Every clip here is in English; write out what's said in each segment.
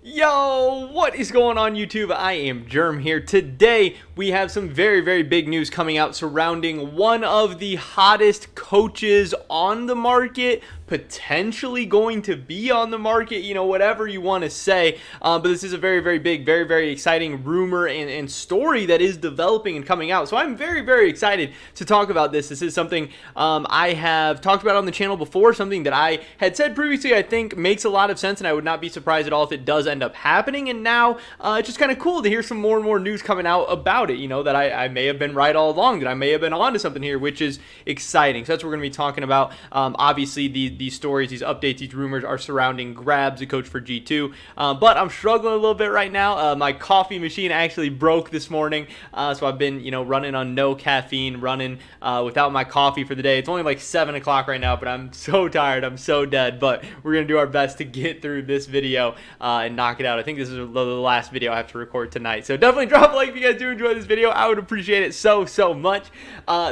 Yo, what is going on YouTube? I am Germ here. Today we have some very big news coming out surrounding one of the hottest coaches on the market, potentially going to be on the market, whatever you want to say. But this is a very big, very exciting rumor and story that is developing and coming out. So I'm very excited to talk about this. This is something I have talked about on the channel before, something that I had said previously I think makes a lot of sense, and I would not be surprised at all if it does end up happening. And now it's just kind of cool to hear some more and more news coming out about it, that I may have been right all along, that I may have been onto something here, which is exciting. So that's what we're going to be talking about. Obviously, these stories, these updates, these rumors are surrounding Grabbz, the coach for G2. But I'm struggling a little bit right now. My coffee machine actually broke this morning, so I've been, running on no caffeine, running without my coffee for the day. It's only like 7 o'clock right now, but I'm so tired. I'm so dead. But we're going to do our best to get through this video and knock it out. I think this is the last video I have to record tonight. So definitely drop a like if you guys do enjoy this video. I would appreciate it so much.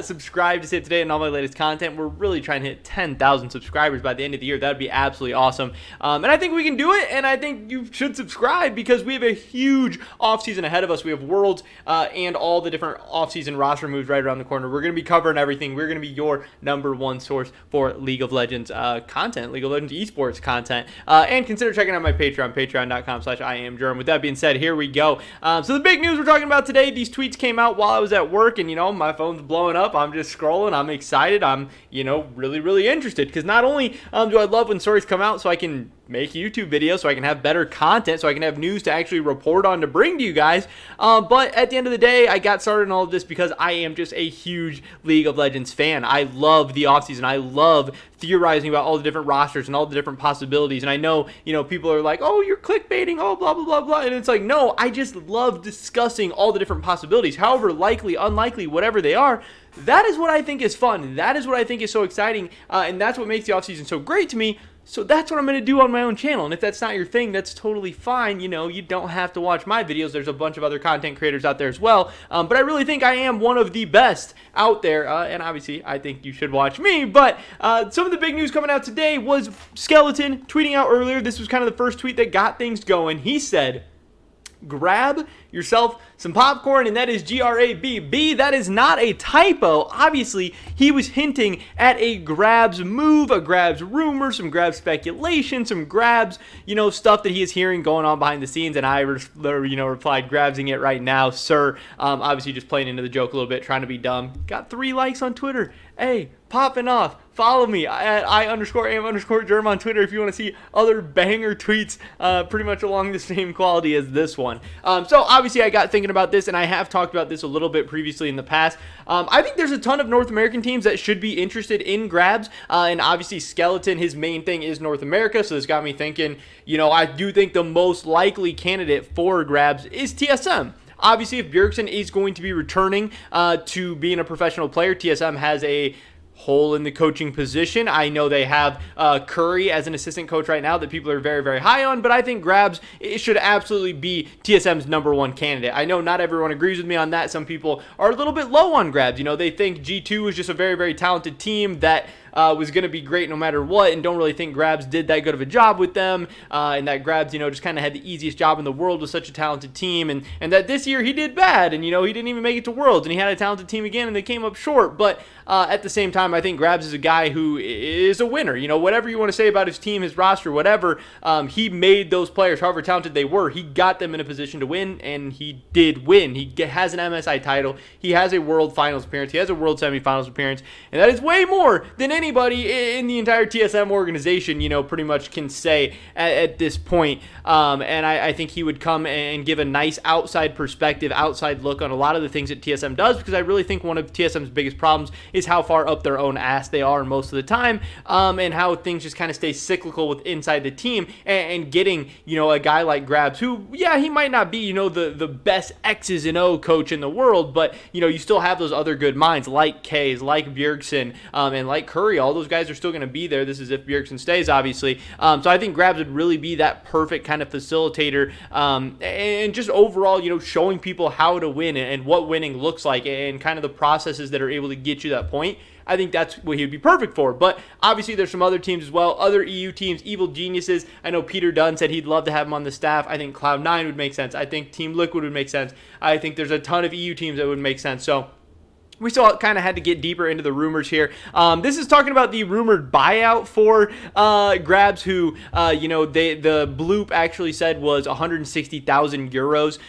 Subscribe to stay up to date on all my latest content. We're really trying to hit 10,000 subscribers by the end of the year. That would be absolutely awesome. And I think we can do it, and I think you should subscribe because we have a huge offseason ahead of us. We have Worlds and all the different offseason roster moves right around the corner. We're going to be covering everything. We're going to be your #1 source for League of Legends content, League of Legends esports content. And consider checking out my Patreon, patreon.com/IamGerm. With that being said, here we go. So the big news we're talking about today, these tweets came out while I was at work, and my phone's blowing up. I'm just scrolling. I'm excited. I'm really interested, because not only do I love when stories come out so I can make YouTube videos, so I can have better content, so I can have news to actually report on to bring to you guys. But at the end of the day, I got started in all of this because I am just a huge League of Legends fan. I love the offseason. I love theorizing about all the different rosters and all the different possibilities. And I know, people are like, oh, you're clickbaiting, oh, blah. And it's like, no, I just love discussing all the different possibilities, however likely, unlikely, whatever they are. That is what I think is fun. That is what I think is so exciting. And that's what makes the offseason so great to me. So that's what I'm going to do on my own channel. And if that's not your thing, that's totally fine. You don't have to watch my videos. There's a bunch of other content creators out there as well. But I really think I am one of the best out there. And obviously, I think you should watch me. But some of the big news coming out today was Skeleton tweeting out earlier. This was kind of the first tweet that got things going. He said, grab yourself some popcorn, and that is Grabb. That is not a typo. Obviously, he was hinting at a Grabbz move, a Grabbz rumor, some Grabbz speculation, some Grabbz, stuff that he is hearing going on behind the scenes, and I, replied, Grabbzing it right now, sir. Obviously, just playing into the joke a little bit, trying to be dumb. Got 3 likes on Twitter. Hey, popping off. Follow me at I_am_Germ on Twitter if you want to see other banger tweets pretty much along the same quality as this one. So obviously I got thinking about this, and I have talked about this a little bit previously in the past. I think there's a ton of North American teams that should be interested in Grabbz, and obviously Skeleton, his main thing is North America, so this got me thinking, I do think the most likely candidate for Grabbz is TSM. Obviously, if Bjergsen is going to be returning to being a professional player, TSM has a hole in the coaching position. I know they have Curry as an assistant coach right now that people are very high on, but I think Grabbz, it should absolutely be TSM's #1 candidate. I know not everyone agrees with me on that. Some people are a little bit low on Grabbz. They think G2 is just a very talented team that was going to be great no matter what, and don't really think Grabbz did that good of a job with them, and that Grabbz, just kind of had the easiest job in the world with such a talented team, and that this year he did bad, and, he didn't even make it to Worlds, and he had a talented team again, and they came up short. But at the same time, I think Grabbz is a guy who is a winner. Whatever you want to say about his team, his roster, whatever, he made those players, however talented they were, he got them in a position to win, and he did win. He has an MSI title, he has a World Finals appearance, he has a World Semifinals appearance, and that is way more than anybody in the entire TSM organization, pretty much can say at this point. And I think he would come and give a nice outside perspective, outside look on a lot of the things that TSM does, because I really think one of TSM's biggest problems is how far up their own ass they are most of the time, and how things just kind of stay cyclical with inside the team, and getting, a guy like Grabbz, who, yeah, he might not be, the best X's and O coach in the world, but, you still have those other good minds, like Kays, like Bjergsen, and like Curry. All those guys are still going to be there. This is if Bjergsen stays, obviously. So I think Grabbz would really be that perfect kind of facilitator, and just overall, showing people how to win and what winning looks like, and kind of the processes that are able to get you that point. I think that's what he would be perfect for. But obviously there's some other teams as well, other EU teams, Evil Geniuses. I know Peter Dunn said he'd love to have him on the staff. I think Cloud9 would make sense. I think Team Liquid would make sense. I think there's a ton of EU teams that would make sense. So we still kind of had to get deeper into the rumors here. This is talking about the rumored buyout for Grabbz, who, the bloop actually said was 160,000 euros,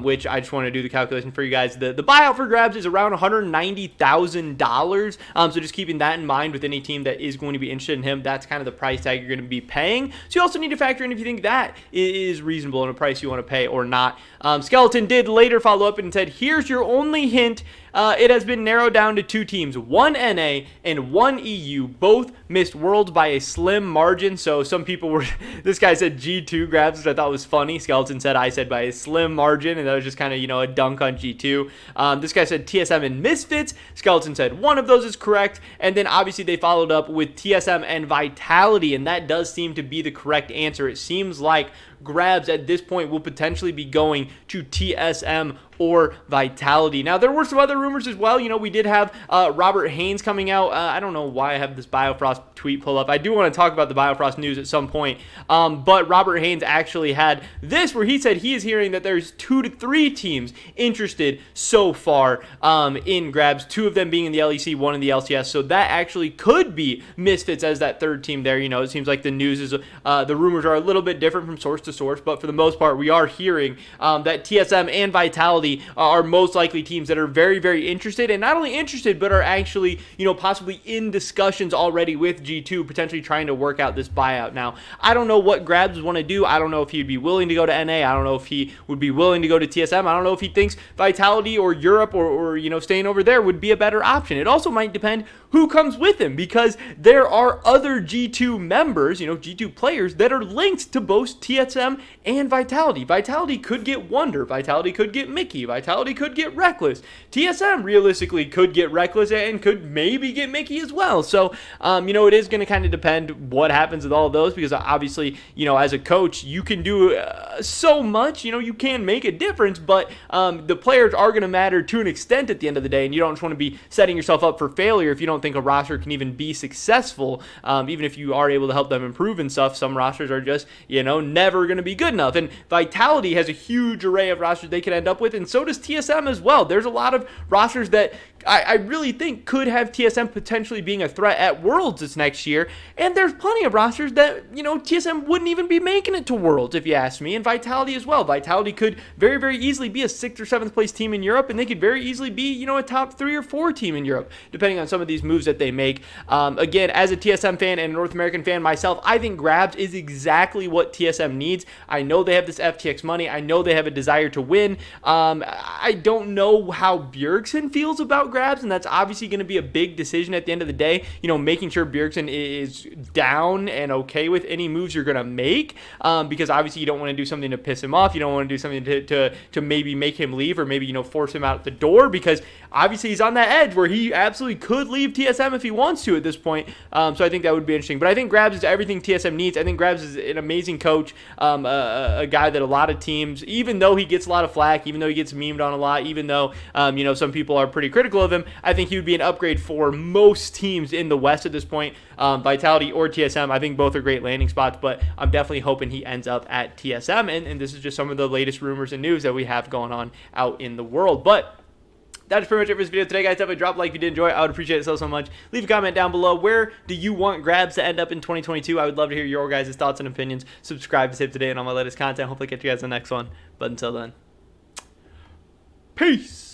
which I just want to do the calculation for you guys. The buyout for Grabbz is around $190,000. So just keeping that in mind with any team that is going to be interested in him, that's kind of the price tag you're going to be paying. So you also need to factor in if you think that is reasonable and a price you want to pay or not. Skeleton did later follow up and said, here's your only hint. It has been narrowed down to 2 teams, 1 NA and 1 EU. Both missed Worlds by a slim margin. So some people were, this guy said G2 Grabbz, which I thought was funny. Skeleton said, I said by a slim margin, and that was just kind of, a dunk on G2. This guy said TSM and Misfits. Skeleton said one of those is correct. And then obviously they followed up with TSM and Vitality, and that does seem to be the correct answer. It seems like Grabbz at this point will potentially be going to TSM or Vitality. Now, there were some other rumors as well. We did have Robert Haynes coming out. I don't know why I have this Biofrost tweet pull up. I do want to talk about the Biofrost news at some point. But Robert Haynes actually had this where he said he is hearing that there's 2 to 3 teams interested so far in Grabbz, 2 of them being in the LEC, 1 in the LCS. So that actually could be Misfits as that 3rd team there. It seems like the news is, the rumors are a little bit different from source to source, but for the most part, we are hearing that TSM and Vitality are most likely teams that are very, very interested, and not only interested, but are actually, possibly in discussions already with G2, potentially trying to work out this buyout. Now, I don't know what Grabbz would want to do. I don't know if he'd be willing to go to NA. I don't know if he would be willing to go to TSM. I don't know if he thinks Vitality or Europe or staying over there would be a better option. It also might depend who comes with him, because there are other G2 members, G2 players that are linked to both TSM and Vitality. Vitality could get Wonder. Vitality could get Mickey. Vitality could get Reckless. TSM realistically could get Reckless and could maybe get Mickey as well. So, it is going to kind of depend what happens with all of those, because obviously, as a coach, you can do so much. You can make a difference, but the players are going to matter to an extent at the end of the day, and you don't just want to be setting yourself up for failure if you don't think a roster can even be successful. Even if you are able to help them improve and stuff, some rosters are just, never going to be good enough. And Vitality has a huge array of rosters they could end up with, and so does TSM as well. There's a lot of rosters that I really think could have TSM potentially being a threat at Worlds this next year, and there's plenty of rosters that, TSM wouldn't even be making it to Worlds, if you ask me, and Vitality as well. Vitality could very, very easily be a 6th or 7th place team in Europe, and they could very easily be, a top 3 or 4 team in Europe, depending on some of these moves that they make. Again, as a TSM fan and a North American fan myself, I think Grabbz is exactly what TSM needs. I know they have this FTX money. I know they have a desire to win. I don't know how Bjergsen feels about Grabbz, and that's obviously going to be a big decision at the end of the day. Making sure Bjergsen is down and okay with any moves you're going to make, because obviously you don't want to do something to piss him off. You don't want to do something to maybe make him leave, or maybe force him out the door, because obviously he's on that edge where he absolutely could leave TSM if he wants to at this point. So I think that would be interesting. But I think Grabbz is everything TSM needs. I think Grabbz is an amazing coach, a guy that a lot of teams, even though he gets a lot of flack, even though he gets memed on a lot, even though some people are pretty critical of him, I think he would be an upgrade for most teams in the West at this point. Vitality or TSM, I think both are great landing spots, but I'm definitely hoping he ends up at TSM, and this is just some of the latest rumors and news that we have going on out in the world. But that is pretty much it for this video today, guys. Definitely drop a like if you did enjoy it. I would appreciate it so much. Leave a comment down below. Where do you want Grabbz to end up in 2022? I would love to hear your guys' thoughts and opinions. Subscribe to stay up to date on all my latest content. Hopefully, catch you guys in the next one. But until then, peace.